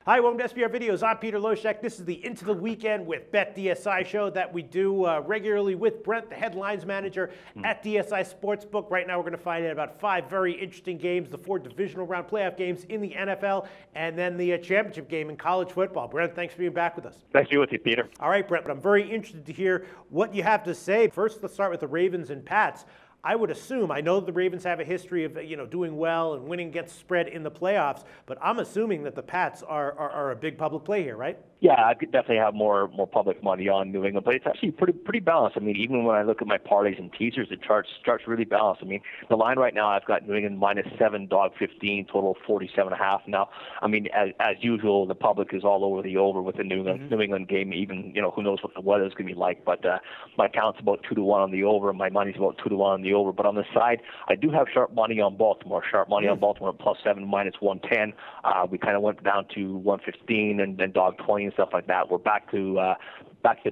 Hi, welcome to SBR Videos. I'm Peter Loshak. This is the Into the Weekend with BetDSI show that we do regularly with Brent, the headlines manager at DSI Sportsbook. Right now we're going to find out about 5 very interesting games, the 4 divisional round playoff games in the NFL, and then the championship game in college football. Brent, thanks for being back with us. Nice to be with you, Peter. All right, Brent, I'm very interested to hear what you have to say. First, let's start with the Ravens and Pats. I would assume, I know the Ravens have a history of doing well and winning against spread in the playoffs, but I'm assuming that the Pats are a big public play here, right? Yeah, I could definitely have more public money on New England, but it's actually pretty balanced. I mean, even when I look at my parlays and teasers, the chart's really balanced. I mean, the line right now, I've got New England -7, dog 15, total 47.5. Now, I mean, as usual, the public is all over the over with the New England game. Even who knows what the weather's going to be like, but my count's about 2-1 on the over, and my money's about 2-1 on the over. But on the side, I do have sharp money on Baltimore. Sharp money on Baltimore at +7, -110. We kind of went down to 115 and then dog 20 and stuff like that. We're back to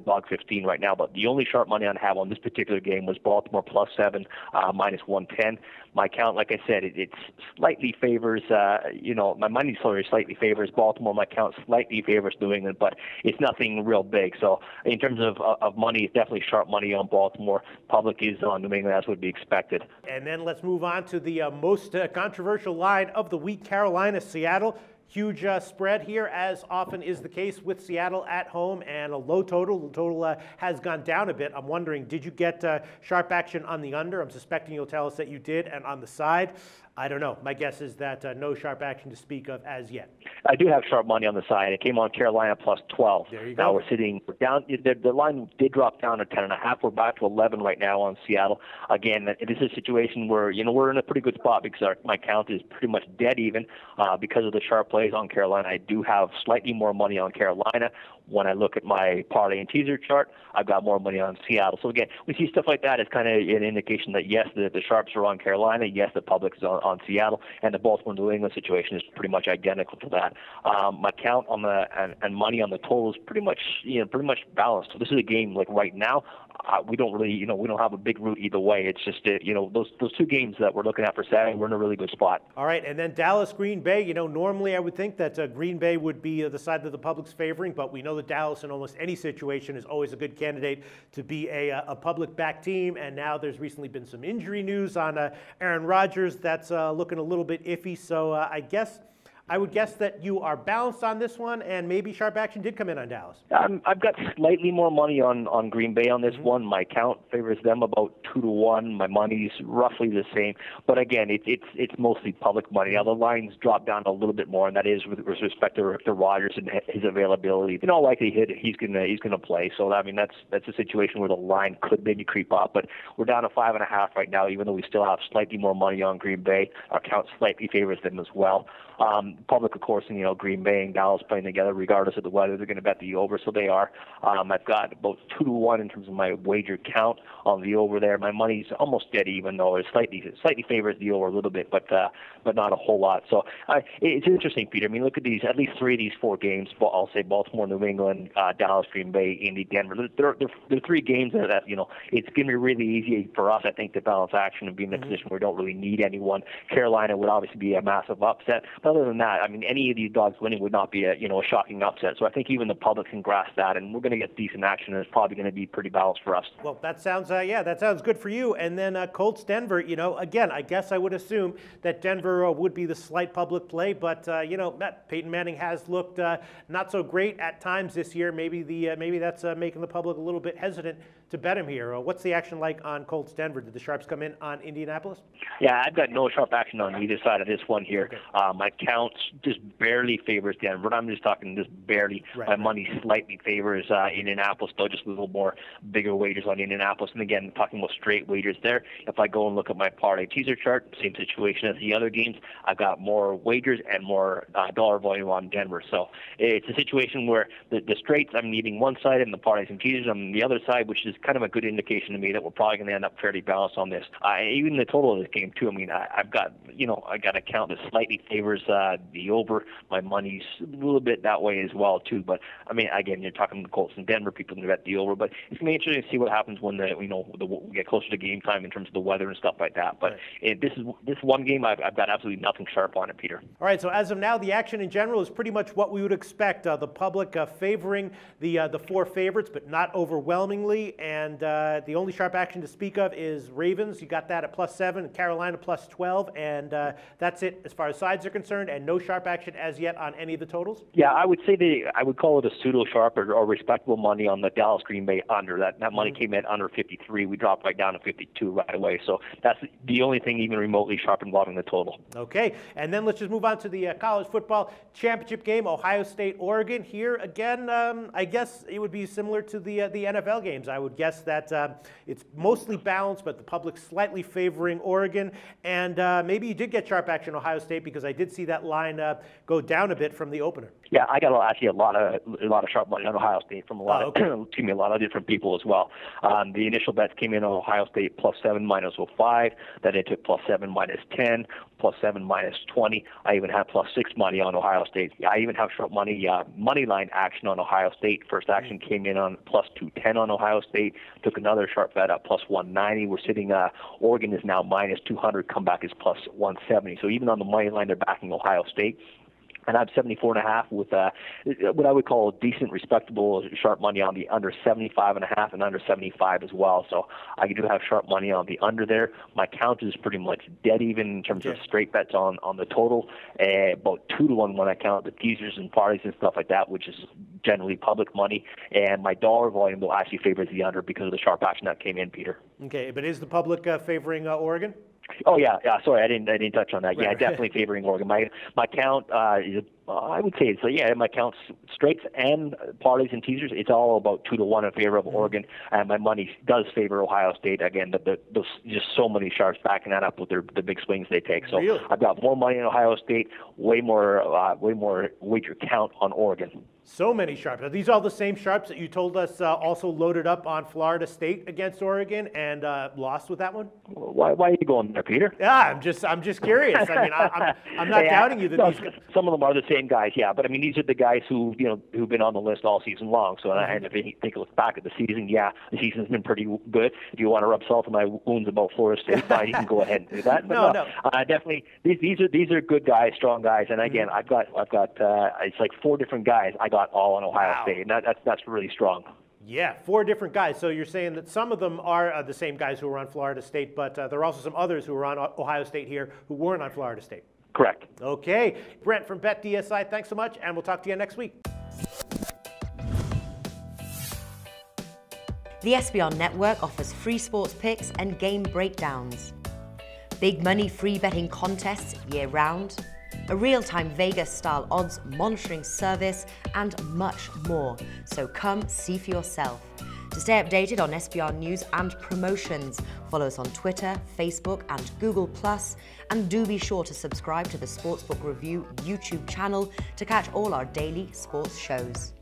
dog 15 right now, but the only sharp money I have on this particular game was Baltimore +7, -110. My count, like I said, it slightly favors, my money slightly favors Baltimore. My count slightly favors New England, but it's nothing real big. So in terms of money, it's definitely sharp money on Baltimore. Public is on New England, as would be expected. And then let's move on to the most controversial line of the week, Carolina-Seattle. Huge spread here, as often is the case with Seattle at home, and a low total. The total has gone down a bit. I'm wondering, did you get sharp action on the under? I'm suspecting you'll tell us that you did. And on the side, I don't know. My guess is that no sharp action to speak of as yet. I do have sharp money on the side. It came on Carolina +12. There you go. Now we're down. The line did drop down to 10.5. We're back to 11 right now on Seattle. Again, it is a situation where we're in a pretty good spot because my count is pretty much dead even because of the sharp plays on Carolina. I do have slightly more money on Carolina. When I look at my parlay and teaser chart, I've got more money on Seattle. So again, we see stuff like that as kind of an indication that yes, the sharps are on Carolina. Yes, the public is on Seattle, and the Baltimore New England situation is pretty much identical to that. My count on and money on the total is pretty much balanced. So this is a game like right now. We don't really we don't have a big root either way. It's just those 2 games that we're looking at for Saturday, we're in a really good spot. All right, and then Dallas Green Bay. Normally I would think that Green Bay would be the side that the public's favoring, but we know that Dallas in almost any situation is always a good candidate to be a public back team. And now there's recently been some injury news on Aaron Rodgers that's looking a little bit iffy. So I would guess that you are balanced on this one, and maybe sharp action did come in on Dallas. I've got slightly more money on Green Bay on this one. My count favors them about 2-1. My money's roughly the same, but again, it's mostly public money. Now the lines drop down a little bit more, and that is with respect to Rodgers and his availability. In all likelihood, he's gonna play. So I mean, that's a situation where the line could maybe creep up, but we're down to 5.5 right now. Even though we still have slightly more money on Green Bay, our count slightly favors them as well. Public, of course, and Green Bay and Dallas playing together, regardless of the weather, they're going to bet the over, so they are. I've got about 2-1 in terms of my wager count on the over there. My money's almost dead even, though it slightly favors the over a little bit, but not a whole lot. So it's interesting, Peter. I mean, look at these, at least 3 of these 4 games. I'll say Baltimore, New England, Dallas, Green Bay, Indy, Denver. They're 3 games that it's going to be really easy for us, I think, to balance action and be in a position where we don't really need anyone. Carolina would obviously be a massive upset. Other than that, I mean, any of these dogs winning would not be a shocking upset. So I think even the public can grasp that, and we're going to get decent action, and it's probably going to be pretty balanced for us. Well, that sounds good for you. And then Colts Denver. Again, I guess I would assume that Denver would be the slight public play, but Peyton Manning has looked not so great at times this year. Maybe that's making the public a little bit hesitant to bet him here. What's the action like on Colts Denver? Did the sharps come in on Indianapolis? Yeah, I've got no sharp action on either side of this one here. Okay. My count just barely favors Denver. I'm just talking just barely. My money slightly favors Indianapolis, though, just a little more bigger wagers on Indianapolis. And again, talking about straight wagers there. If I go and look at my parlay teaser chart, same situation as the other games. I've got more wagers and more dollar volume on Denver. So it's a situation where the straights, I'm needing one side, and the parlays and teasers on the other side, which is kind of a good indication to me that we're probably going to end up fairly balanced on this. Even the total of this game too. I mean, I've got I got a count that slightly favors the over. My money's a little bit that way as well too. But I mean, again, you're talking the Colts and Denver. People can bet the over, but it's going to be interesting to see what happens when we get closer to game time in terms of the weather and stuff like that. But this one game, I've got absolutely nothing sharp on it, Peter. All right, so as of now, the action in general is pretty much what we would expect. The public favoring the four favorites, but not overwhelmingly. And the only sharp action to speak of is Ravens. You got that at +7, and Carolina +12, and that's it as far as sides are concerned. And no sharp action as yet on any of the totals. Yeah, I would say I would call it a pseudo sharp or respectable money on the Dallas Green Bay under. That money came in under 53. We dropped right down to 52 right away. So that's the only thing even remotely sharp involving the total. Okay, and then let's just move on to the college football championship game, Ohio State, Oregon. Here again, I guess it would be similar to the NFL games. I would guess that it's mostly balanced, but the public slightly favoring Oregon. And maybe you did get sharp action Ohio State, because I did see that line go down a bit from the opener. Yeah, I got actually a lot of sharp money on Ohio State from a lot of different people as well. The initial bets came in on Ohio State +7 -05. Then it took +7 -10, +7 -20. I even had +6 money on Ohio State. I even have short money line action on Ohio State. First action came in on +210 on Ohio State. Took another sharp bet at +190. We're sitting. Oregon is now -200. Comeback is +170. So even on the money line, they're backing Ohio State. And I have 74.5 with what I would call decent, respectable sharp money on the under 75.5 and under 75 as well. So I do have sharp money on the under there. My count is pretty much dead even in terms of straight bets on the total. About 2-1 when I count the teasers and parties and stuff like that, which is generally public money. And my dollar volume will actually favors the under because of the sharp action that came in, Peter. Okay, but is the public favoring Oregon? Oh yeah. Sorry, I didn't touch on that. Yeah, definitely favoring Oregon. My count is, I would say it's my count straights and parlays and teasers. It's all about 2-1 in favor of Oregon, and my money does favor Ohio State. Again, there's just so many sharps backing that up with the big swings they take. So really? I've got more money on Ohio State, way more wager count on Oregon. So many sharps. Are these all the same sharps that you told us also loaded up on Florida State against Oregon and lost with that one? Why are you going there, Peter? Yeah, I'm just curious. I mean, I'm not doubting you that these guys. Some of them are the same guys, yeah. But I mean, these are the guys who've been on the list all season long. So and if you take a look back at the season, the season's been pretty good. If you want to rub salt in my wounds about Florida State, you can go ahead and do that. But no. Definitely, these are good guys, strong guys. And again, I've got it's like 4 different guys. I got all on Ohio State, and that's really strong. Yeah, 4 different guys. So you're saying that some of them are the same guys who were on Florida State, but there are also some others who were on Ohio State here who weren't on Florida State. Correct. Okay. Brent from BetDSI, thanks so much, and we'll talk to you next week. The SBR Network offers free sports picks and game breakdowns, big money free betting contests year-round, a real-time Vegas-style odds monitoring service, and much more. So come see for yourself. To stay updated on SBR news and promotions, follow us on Twitter, Facebook, and Google+, and do be sure to subscribe to the Sportsbook Review YouTube channel to catch all our daily sports shows.